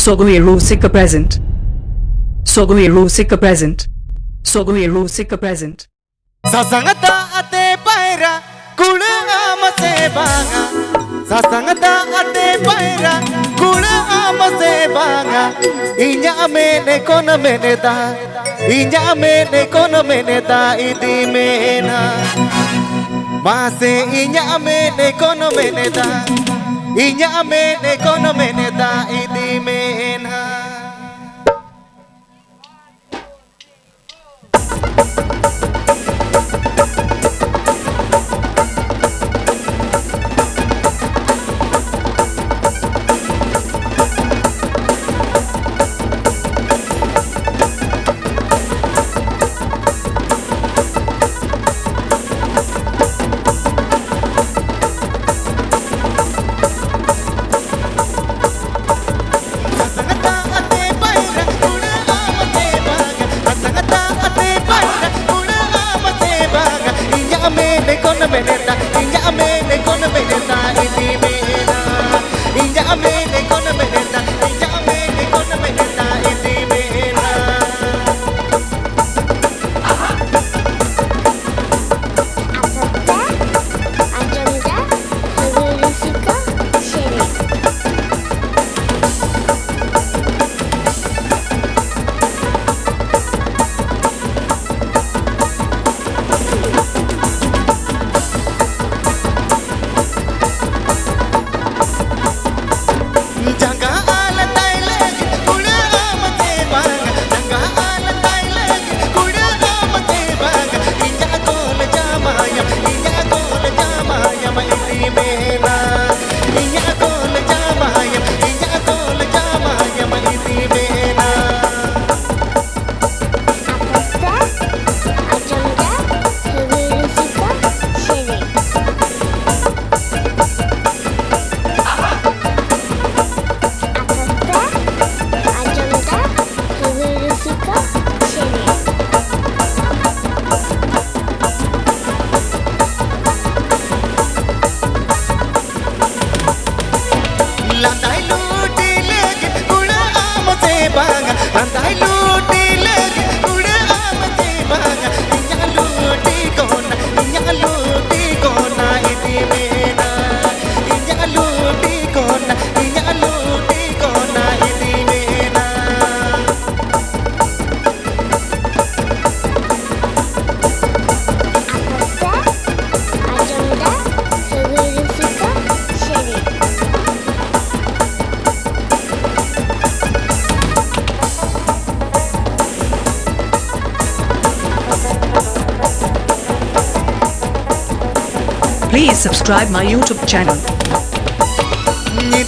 Sogai Rusika present. Sogai Rusika present. Sogai Rusika present. Sasangata ate paira kula amase banga. Sasangata ate paira kula amase banga. Inya amene kona meneta. Inya amene kona meneta idi mena. Mase inya amene kona meneta. Inya amene kona meneta idi mena. Please subscribe my YouTube channel. Ini